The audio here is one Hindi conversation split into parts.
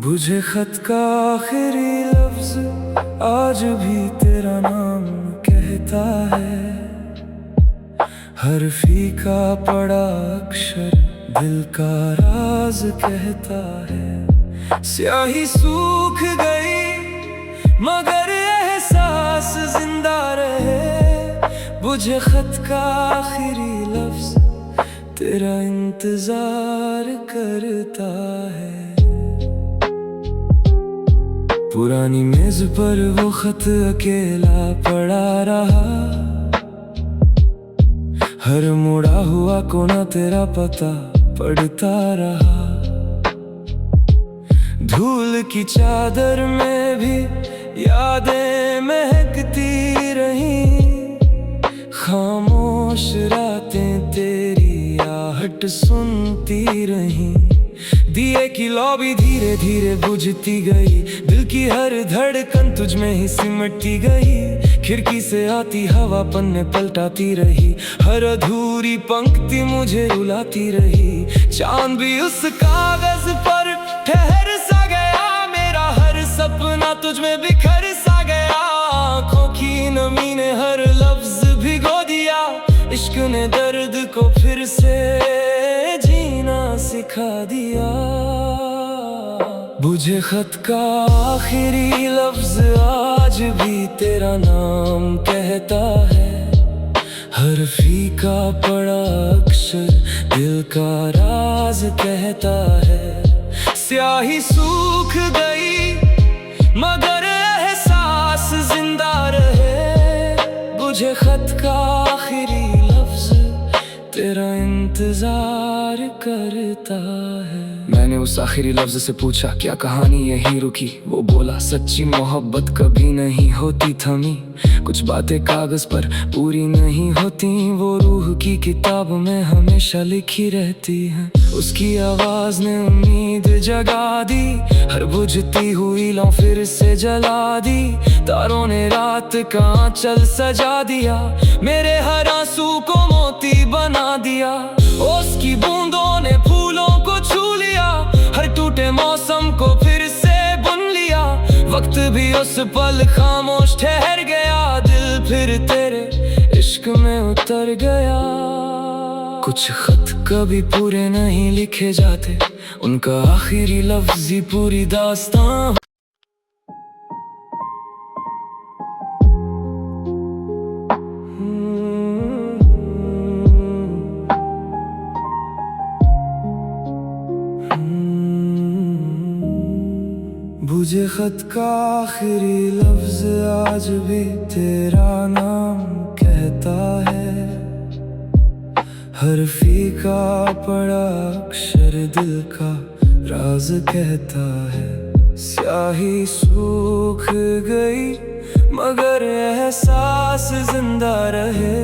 बुझे खत का आखिरी लफ्ज आज भी तेरा नाम कहता है। हर फीका पड़ा अक्षर दिल का राज कहता है। स्याही सूख गई मगर एहसास जिंदा रहे। बुझे खत का आखिरी लफ्ज तेरा इंतजार करता है। पुरानी मेज पर वो खत अकेला पड़ा रहा। हर मुड़ा हुआ कोना तेरा पता पढ़ता रहा। धूल की चादर में भी यादें महकती रही। खामोश रातें तेरी आहट सुनती रही। दिए की लौ भी धीरे धीरे बुझती गई। दिल की हर धड़कन तुझ में ही सिमटती गई। खिड़की से आती हवा पन्ने पलटाती रही। हर अधूरी पंक्ति मुझे रुलाती रही। चांद भी उस कागज पर ठहर सा गया। मेरा हर सपना तुझ में बिखर सा गया। आँखों की नमी ने हर लफ्ज भिगो दिया। इश्क ने दर्द को फिर से जीना सिखा दिया। बुझे खत का आखिरी लफ्ज आज भी तेरा नाम कहता है। हर फीका पड़ा अक्षर दिल का राज कहता है। स्याही सूख गई मगर एहसास जिंदा रहे। बुझे खत का आखिरी लफ्ज तेरा इंतजार करता है। मैंने उस आखिरी लफ्ज से पूछा क्या कहानी यहीं रुकी। वो बोला सच्ची मोहब्बत कभी नहीं होती थमी। कुछ बातें कागज पर पूरी नहीं होती। वो रूह की किताब में हमेशा लिखी रहती हैं। उसकी आवाज ने उम्मीद जगा दी। हर बुझती हुई लौ फिर से जला दी। तारों ने रात का आंचल सजा दिया। मेरे हर आंसू को मोती बना दिया। उसकी बूंदों ने फूलों को छू लिया। हर टूटे मौसम को फिर से बुन लिया। वक्त भी उस पल खामोश ठहर गया। दिल फिर तेरे इश्क में उतर गया। कुछ खत कभी पूरे नहीं लिखे जाते। उनका आखिरी लफ्ज ही पूरी दास्तां। बुझे खत का आखिरी लफ्ज आज भी तेरा नाम कहता है। हर फीका पड़ा अक्षर दिल का राज कहता है। स्याही सूख गई मगर एहसास जिंदा रहे।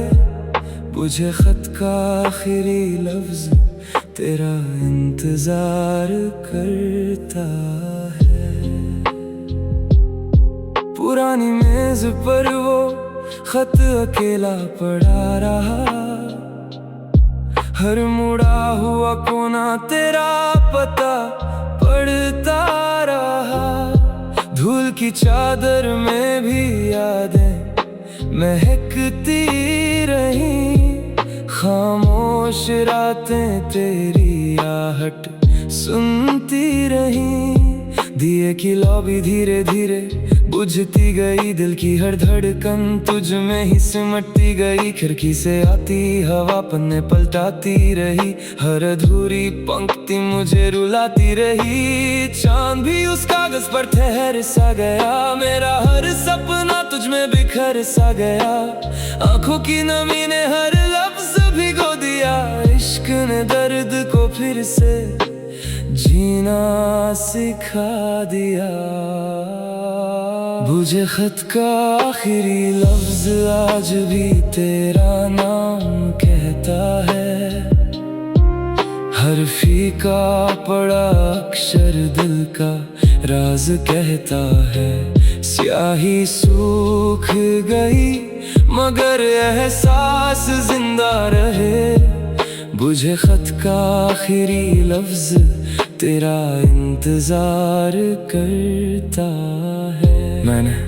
बुझे खत का आखिरी लफ्ज तेरा इंतजार करता है। पुरानी मेज पर वो खत अकेला पड़ा रहा। हर मुड़ा हुआ कोना तेरा पता पढ़ता रहा। धूल की चादर में भी यादें महकती रही। खामोश रातें तेरी आहट सुनती रही। दिए की लौ भी धीरे धीरे बुझती गई। दिल की हर धड़कन तुझ में ही सिमटती गई। खिड़की से आती हवा पन्ने पलटाती रही। हर अधूरी पंक्ति मुझे रुलाती रही। चांद भी उस कागज पर ठहर सा गया। मेरा हर सपना तुझ में बिखर सा गया। आंखों की नमी ने हर लफ्ज भिगो दिया। इश्क ने दर्द को फिर से जीना सिखा दिया। बुझे खत का आखिरी लफ्ज आज भी तेरा नाम कहता है। हर फीका पड़ा अक्षर दिल का राज कहता है। स्याही सूख गई मगर एहसास जिंदा रहे। बुझे खत का आखिरी लफ्ज तेरा इंतजार करता है। मैंने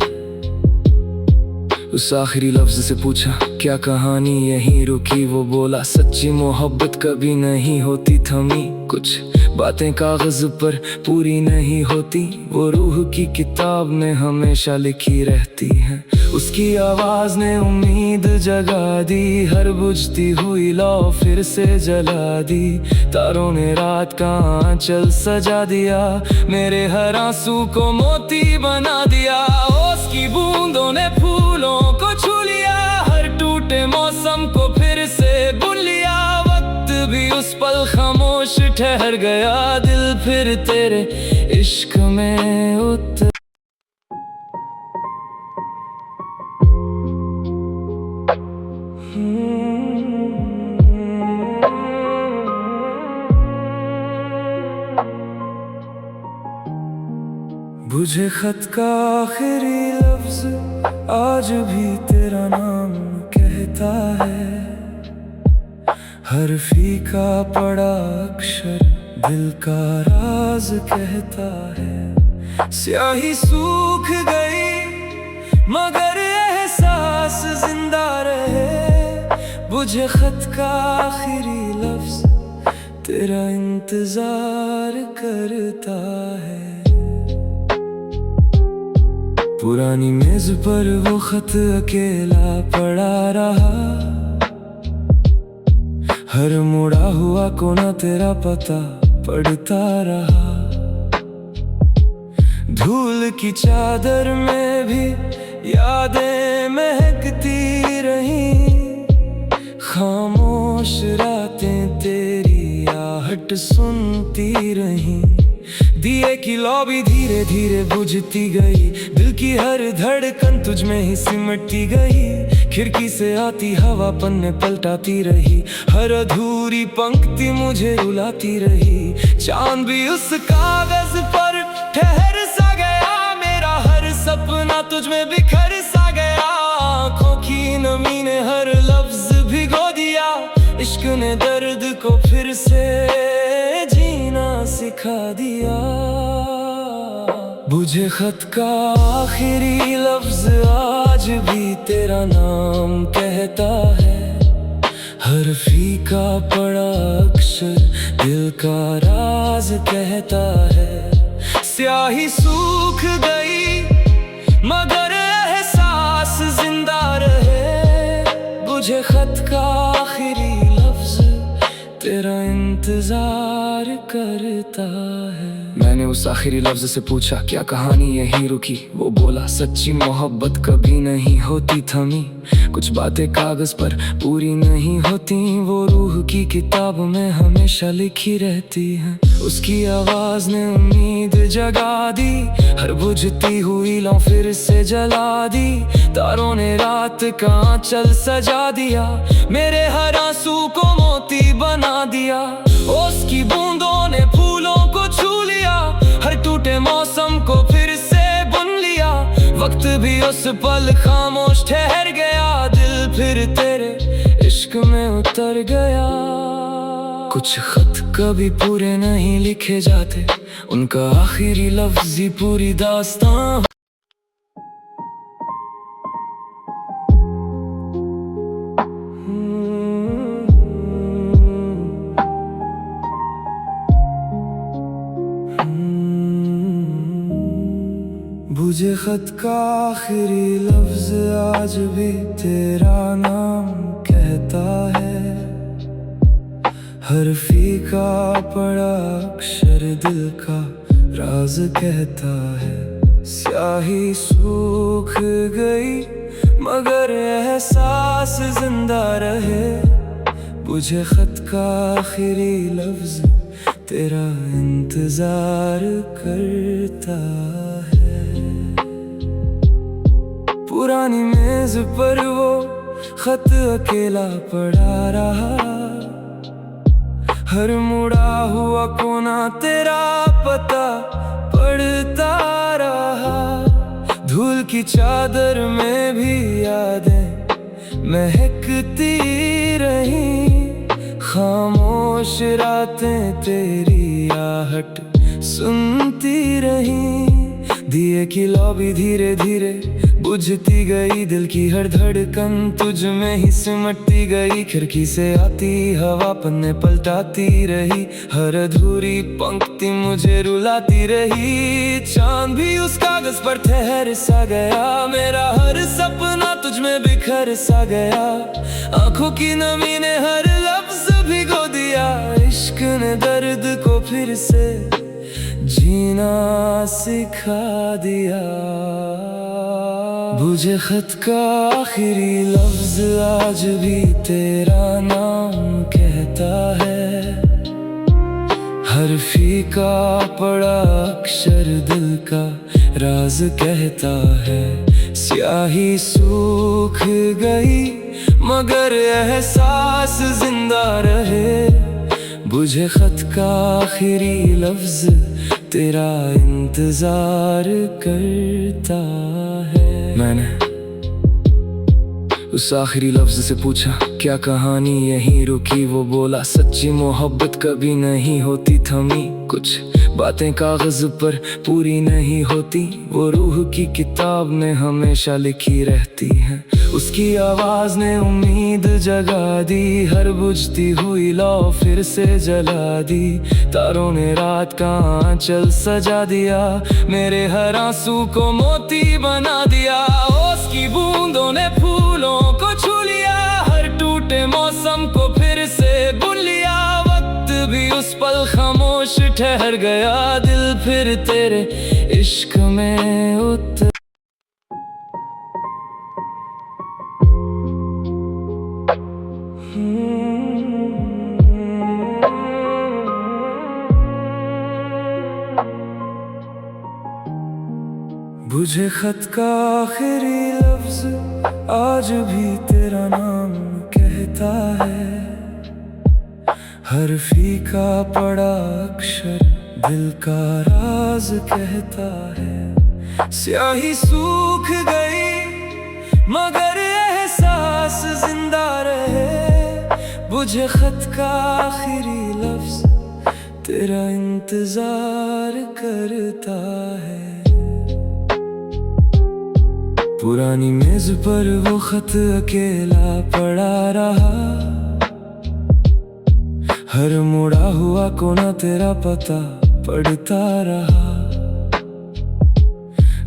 उस आखिरी लफ्ज से पूछा क्या कहानी यहीं रुकी। वो बोला सच्ची मोहब्बत कभी नहीं होती थमी। कुछ बातें कागज पर पूरी नहीं होती, वो रूह की किताब में हमेशा लिखी रहती हैं। उसकी आवाज ने उम्मीद जगा दी, हर बुझती हुई लौ फिर से जला दी। तारों ने रात का आंचल सजा दिया, मेरे हर आंसू को मोती बना दिया। उसकी बूंदों ने फूलों को छू लिया, हर टूटे मौसम को फिर से बुन लिया। वक्त भी उस पल खामोश ठहर गया, दिल फिर तेरे इश्क में उतर। बुझे खत का आखिरी लफ्ज आज भी तेरा नाम कहता है। हर फीका पड़ा अक्षर दिल का राज कहता है। स्याही सूख गई मगर एहसास जिंदा रहे। बुझे खत का आखिरी लफ्ज तेरा इंतजार करता है। पुरानी मेज पर वो खत अकेला पड़ा रहा, हर मुड़ा हुआ कोना तेरा पता पढ़ता रहा। धूल की चादर में भी यादें महकती रही, खामोश रातें तेरी आहट सुनती रही। दिए की लौ भी धीरे धीरे बुझती गई, दिल की हर धड़कन तुझ में ही सिमटती गई। खिड़की से आती हवा पन्ने पलटाती रही, हर अधूरी पंक्ति मुझे रुलाती रही। चांद भी उस कागज पर ठहर सा गया, मेरा हर सपना तुझ में बिखर सा गया। आँखों की नमी ने हर लफ्ज भिगो दिया, इश्क ने दर्द को फिर से जीना सिखा दिया। बुझे खत का आखिरी लफ्ज आज भी तेरा नाम कहता है। हर फीका पड़ा अक्षर दिल का राज कहता है। स्याही सूख गई मगर एहसास जिंदा रहे। बुझे खत का आखिरी लफ्ज तेरा इंतजार करता है। मैंने उस आखिरी लफ्ज से पूछा क्या कहानी यहीं रुकी। वो बोला सच्ची मोहब्बत कभी नहीं होती थमी। कुछ बातें कागज पर पूरी नहीं होती, वो रूह की किताब में हमेशा लिखी रहती हैं। उसकी आवाज ने उम्मीद जगा दी, हर बुझती हुई लौ फिर से जला दी। तारों ने रात का आंचल सजा दिया, मेरे हर आंसू को मोती बना दिया। उसकी बूंदों ने फूलों को छू लिया, हर टूटे मौसम को फिर से बुन लिया। वक्त भी उस पल खामोश ठहर गया, दिल फिर तेरे इश्क में उतर गया। कुछ खत कभी पूरे नहीं लिखे जाते, उनका आखिरी लफ्ज ही पूरी दास्तां। बुझे खत का आखिरी लफ्ज आज भी तेरा नाम कहता है। हर फीका पड़ा अक्षर दिल का राज कहता है। स्याही सूख गई मगर एहसास जिंदा रहे। बुझे खत का आखिरी लफ्ज तेरा इंतजार करता है। पुरानी मेज पर वो खत अकेला पड़ा रहा, हर मुड़ा हुआ कोना तेरा पता पढ़ता रहा। धूल की चादर में भी यादें महकती रही खामोश रातें तेरी आहट सुनती रही। दिए की लौबी धीरे धीरे बुझती गई, दिल की हर धड़कन तुझ में ही सिमटती गई। खिड़की से आती हवा पन्ने पलटाती रही, हर अधूरी पंक्ति मुझे रुलाती रही। चांद भी उस कागज पर ठहर सा गया, मेरा हर सपना तुझ में बिखर सा गया। आंखों की नमी ने हर लफ्ज भिगो दिया, इश्क ने दर्द को फिर से जीना सिखा दिया। बुझे खत का आखिरी लफ्ज आज भी तेरा नाम कहता है। हर फीका पड़ा अक्षर दिल का राज कहता है। स्याही सूख गई मगर एहसास जिंदा रहे। बुझे खत का आखिरी लफ्ज तेरा इंतजार करता है। मैंने उस आखिरी लफ्ज से पूछा क्या कहानी यहीं रुकी। वो बोला सच्ची मोहब्बत कभी नहीं होती थमी, कुछ बातें कागज पर पूरी नहीं होती। वो रूह की किताब में हमेशा लिखी रहती हैं। उसकी आवाज ने उम्मीद जगा दी, हर बुझती हुई लौ फिर से जला दी। तारों ने रात का आंचल सजा दिया, मेरे हर आंसू को मोती बना दिया। उसकी बूंदों ने फूलों को छू लिया, हर टूटे मौसम को फिर से बुन लिया। वक्त भी उस पल खामोश ठहर गया, दिल फिर तेरे इश्क में उतर। बुझे खत का आखिरी लफ्ज आज भी तेरा नाम कहता है। हर फीका पड़ा अक्षर दिल का राज कहता है। स्याही सूख गई मगर एहसास जिंदा रहे। बुझे खत का आखिरी लफ्ज तेरा इंतजार करता है। पुरानी मेज पर वो खत अकेला पड़ा रहा, हर मुड़ा हुआ कोना तेरा पता पढ़ता रहा।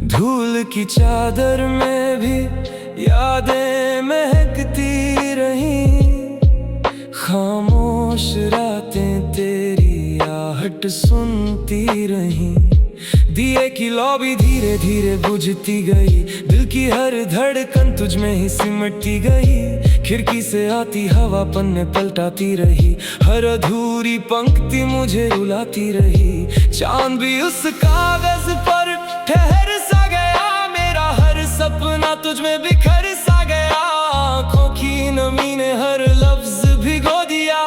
धूल की चादर में भी यादें महकती रही, खामोश रातें तेरी आहट सुनती रही। दिए की लौबी धीरे धीरे बुझती गई, दिल की हर धड़कन तुझ में ही सिमटती गई। खिड़की से आती हवा पन्ने पलटाती रही, हर अधूरी पंक्ति मुझे रुलाती रही। चांद भी उस कागज पर ठहर सा गया, मेरा हर सपना तुझ में बिखर सा गया। आंखों की नमी ने हर लफ्ज भिगो दिया,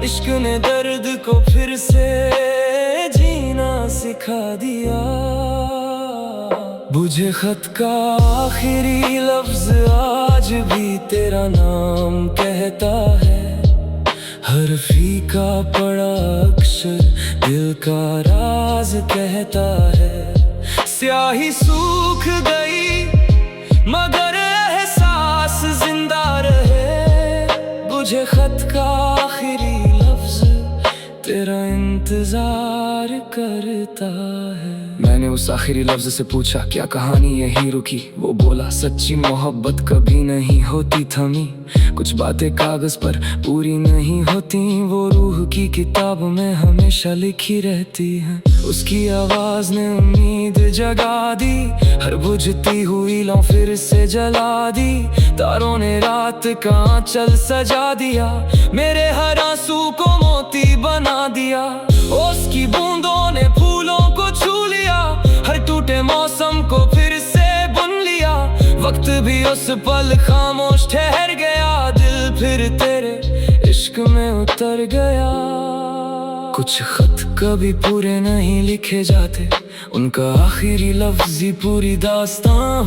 इश्क ने दर्द को फिर से जीना सिखा दिया। बुझे खत का आखिरी लफ्ज आज भी तेरा नाम कहता है। हर फीका पड़ा अक्षर दिल का राज कहता है। स्याही सूख गई मगर एहसास जिंदा रहे। बुझे खत का आखिरी लफ्ज तेरा इंतजार करता है। मैंने उस आखिरी लफ्ज से पूछा क्या कहानी यहीं रुकी। वो बोला सच्ची मोहब्बत कभी नहीं होती थमी, कुछ बातें कागज पर पूरी नहीं होती। वो रूह की किताब में हमेशा लिखी रहती हैं। उसकी आवाज ने उम्मीद जगा दी, हर बुझती हुई लौ फिर से जला दी। तारों ने रात का आंचल सजा दिया, मेरे हर आंसू को मोती बना दिया। उसकी बूंदों ने फूलों को छू लिया, हर टूटे मौसम को फिर से बुन लिया। वक्त भी उस पल खामोश ठहर गया, दिल फिर तेरे इश्क में उतर गया। कुछ खत कभी पूरे नहीं लिखे जाते, उनका आखिरी लफ्ज़ ही पूरी दास्तां।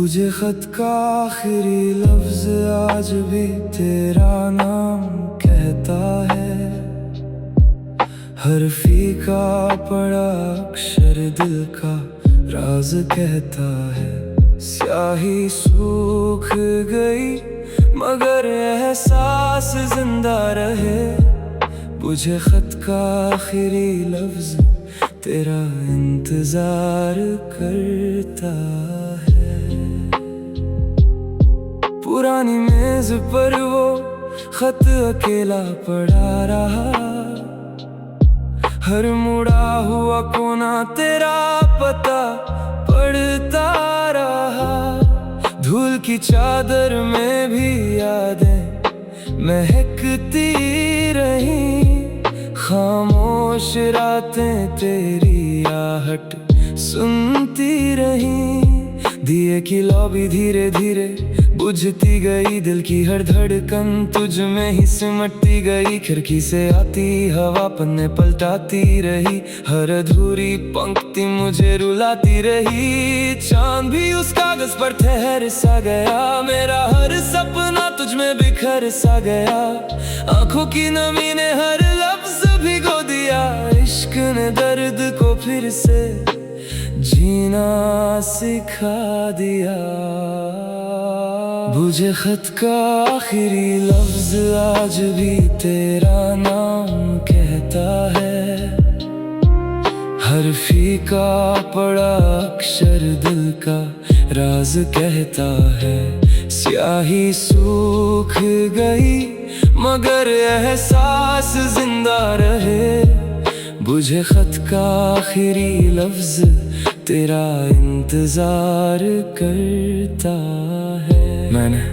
बुझे खत का आखिरी लफ्ज आज भी तेरा नाम कहता है। हर फीका पड़ा अक्षर दिल का राज कहता है। स्याही सूख गई मगर एहसास जिंदा रहे। बुझे खत का आखिरी लफ्ज तेरा इंतजार करता है। पुरानी मेज पर वो खत अकेला पड़ा रहा। हर मुड़ा हुआ कोना तेरा पता पढ़ता रहा। धूल की चादर में भी यादें महकती रही। खामोश रातें तेरी आहट सुनती रही। दिए की लौ भी धीरे धीरे बुझती गई। दिल की हर धड़कन तुझ में ही सिमटती गई। खिड़की से आती हवा पन्ने पलटाती रही। हर अधूरी पंक्ति मुझे रुलाती रही। चांद भी उस कागज पर ठहर सा गया। मेरा हर सपना तुझ में बिखर सा गया। आंखों की नमी ने हर लफ्ज भिगो दिया। इश्क ने दर्द को फिर से जीना सिखा दिया। बुझे खत का आखिरी लफ्ज आज भी तेरा नाम कहता है। हर फीका पड़ा अक्षर दिल का राज कहता है। स्याही सूख गई मगर एहसास जिंदा रहे। बुझे खत का आखिरी लफ्ज तेरा इंतजार करता है। मैंने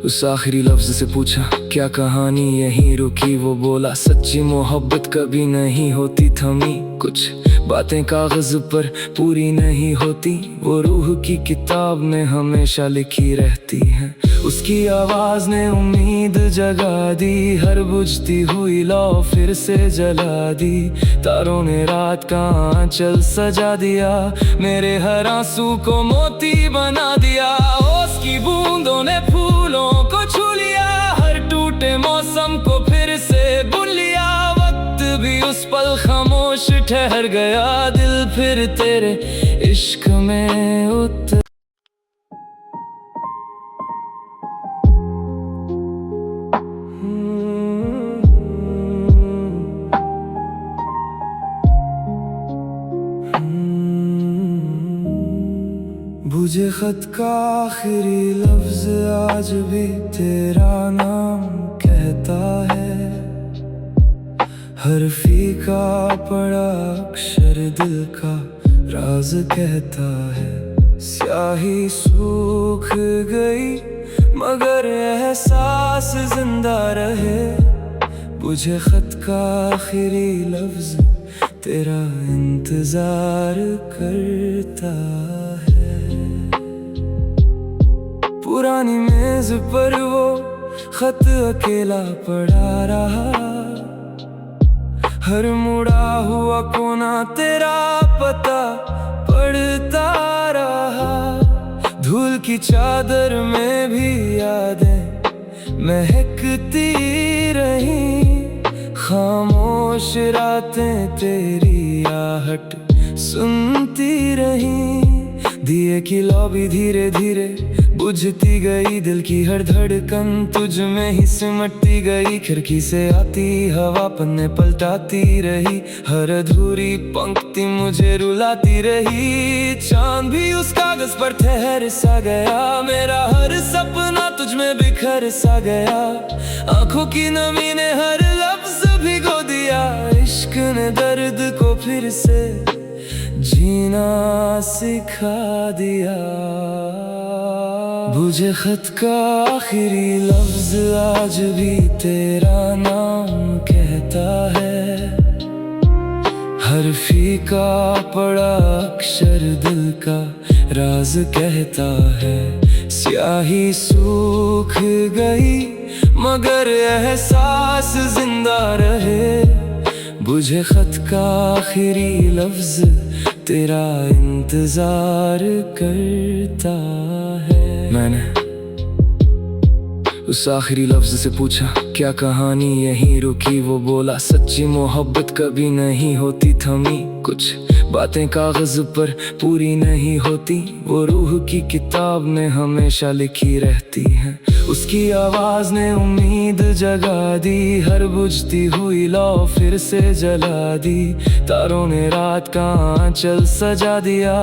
उस आखिरी लफ्ज से पूछा क्या कहानी यहीं रुकी। वो बोला सच्ची मोहब्बत कभी नहीं होती थमी। कुछ बातें कागज पर पूरी नहीं होती। वो रूह की किताब में हमेशा लिखी रहती हैं। उसकी आवाज ने उम्मीद जगा दी। हर बुझती हुई लौ फिर से जला दी। तारों ने रात का आंचल सजा दिया। मेरे हर आंसू को मोती बना दिया। ओस की बूंदों ने फूलों को छू लिया। हर टूटे मौसम को फिर से बुन लिया। वक्त भी उस पल खामोश ठहर गया। दिल फिर तेरे इश्क में उतर। बुझे खत का आखिरी लफ्ज आज भी तेरा नाम कहता है। हर फीका पड़ा अक्षर दिल का राज कहता है। स्याही सूख गई मगर एहसास जिंदा रहे। बुझे खत का आखिरी लफ्ज तेरा इंतजार करता है। पुरानी मेज पर वो खत अकेला पड़ा रहा। हर मुड़ा हुआ कोना तेरा पता पढ़ता रहा। धूल की चादर में भी यादें महकती रही। खामोश रातें तेरी आहट सुनती रही। दिए की लौ भी धीरे धीरे बुझती गई। दिल की हर धड़कन तुझ में ही सिमटती गई। खिड़की से आती हवा पन्ने पलटाती रही। हर अधूरी पंक्ति मुझे रुलाती रही। चांद भी उस कागज पर ठहर सा गया। मेरा हर सपना तुझ में बिखर सा गया। आंखों की नमी ने हर लफ्ज भिगो दिया। इश्क ने दर्द को फिर से जीना सिखा दिया। बुझे खत का आखिरी लफ्ज आज भी तेरा नाम कहता है। हर फीका पड़ा अक्षर दिल का राज कहता है। स्याही सूख गई मगर एहसास जिंदा रहे। बुझे खत का आखिरी लफ्ज तेरा इंतजार करता है। मैंने उस आखिरी लफ्ज से पूछा, क्या कहानी यहीं रुकी? वो बोला, सच्ची मोहब्बत कभी नहीं होती थमी, कुछ बातें कागज पर पूरी नहीं होती, वो रूह की किताब में हमेशा लिखी रहती हैं। उसकी आवाज ने उम्मीद जगा दी, हर बुझती हुई लौ फिर से जला दी। तारों ने रात का आंचल सजा दिया,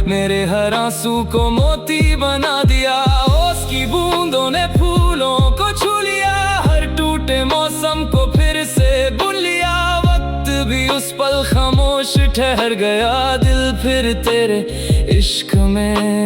मेरे हर आंसू को मोती बना दिया। उसकी बूंदों ने फूलों को छू लिया, हर टूटे मौसम को फिर से बुन लिया। वक्त भी उस पल खामोश ठहर गया, दिल फिर तेरे इश्क में